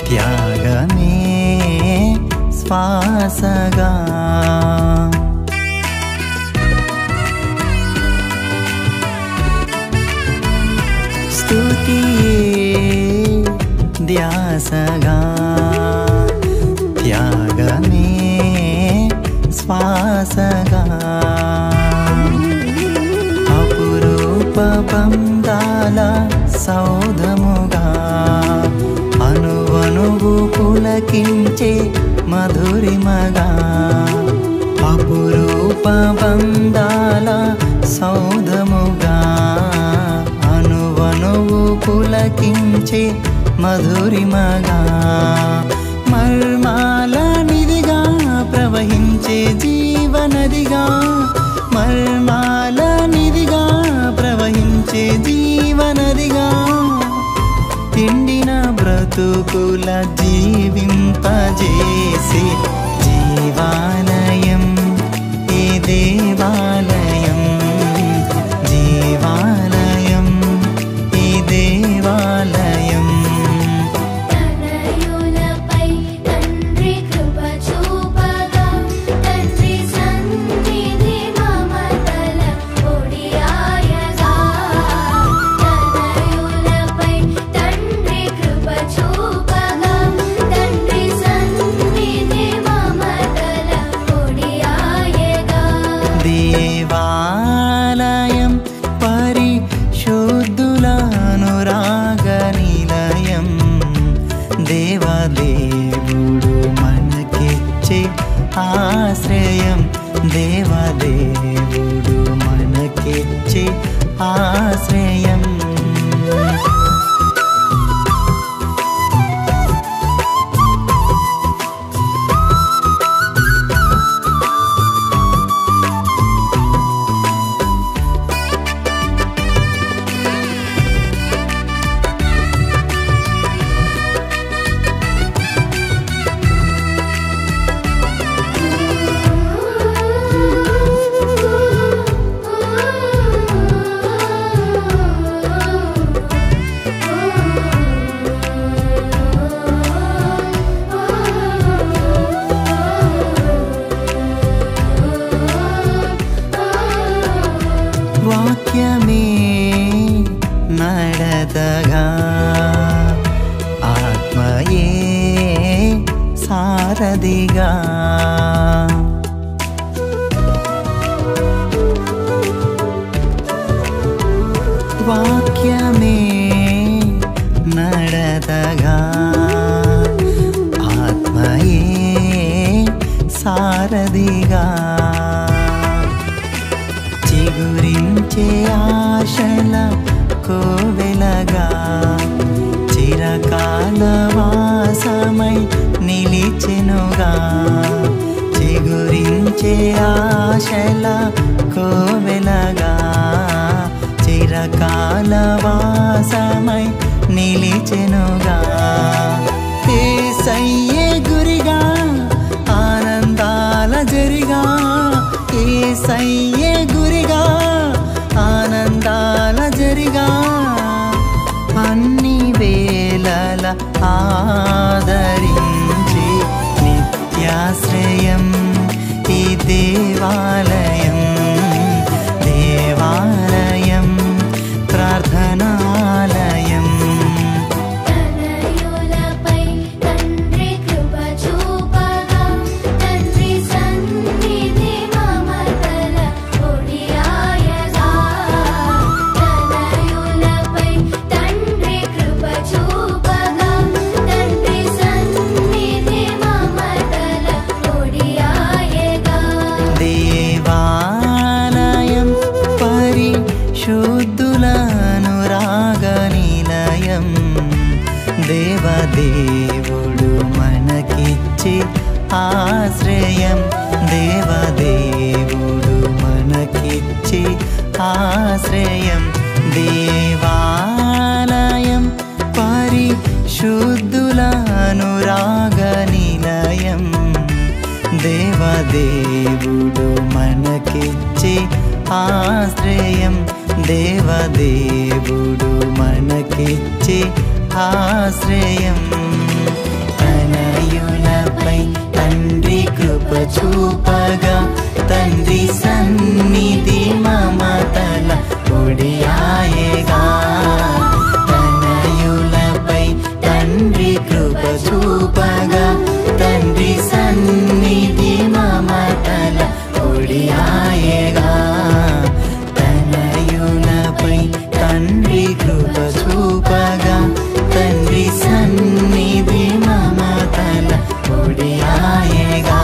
త్యాగమే శ్వాసగా స్తుతియే ధ్యాసగా త్యాగమే శ్వాసగా అపురూప బంధాల సౌధముగా అనువనువు పులకించే మధురిమగా అపురూప బంధాల సౌధముగా అనువనువు పులకించే మధురిమగా మర్మాల నిధిగా ప్రవహించే జీవనదిగా మర్మాల నిధిగా ప్రవహించే జీవనదిగా ఎండిన బ్రతుకుల జీవింపజేసే జీవాలయం ఈ దేవాలయం జీవాలయం ఈ దేవాలయం తనయులపై తండ్రి కృప చూపగా తండ్రి సన్నిధి మమతల ఒడియాయగా తనయులపై తండ్రి కృప చూపగా తండ్రి సన్నిధి మమతల ఒడియాయగా దేవాలయం పరిశుద్ధుల అనురాగ నిలయం దేవదేవుడు మనకిచ్చే ఆశ్రయం దేవదేవుడు మనకిచ్చే ఆశ్రయం వాక్యమే నడతగా ఆత్మయే సారథిగా వాక్యమే నడతగా ఆత్మయే సారథిగా చిగురించే ఆశల కోవెలగా చిరకాల వాసమై నిలిచెనుగా చిగురించే ఆశల కోవెలగా చిరకాల వాసమై నిలిచెనుగా యేసయ్యే గురిగా ఆనందాల జరిగా యేసయ్యే గురిగా ఆనందాల జరిగా అన్ని వేళల ఆదరించి నిత్యాశ్రయం ఈ దేవాలయం దేవాలయం ప్రార్థనాలయం తనయులపై తండ్రి కృప చూపగా తండ్రి సన్నిధి మమతల ఒడియాయగా తనయులపై తండ్రి కృప చూపగా తండ్రి సన్నిధి మమతల ఒడియాయగా దేవాలయం పరిశుద్ధుల అనురాగ నిలయం దేవదేవుడు మనకిచ్చే ఆశ్రయం దేవదేవుడు మనకిచ్చే ఆశ్రయం దేవాలయం పరిశుద్ధుల అనురాగ నిలయం దేవదేవుడు మనకిచ్చే ఆశ్రయం దేవదేవుడు మనకిచ్చే ఆశ్రయం తనయులపై తండ్రి కృప చూపగా తండ్రి సన్నిధి మమతల ఒడియాయగా తనయులపై తండ్రి కృప చూపగా తండ్రి సన్నిధి మమతల ఒడియాయగా తనయులపై తండ్రి కృప చూపగా తండ్రి సన్నిధి మమతల ఒడియాయగా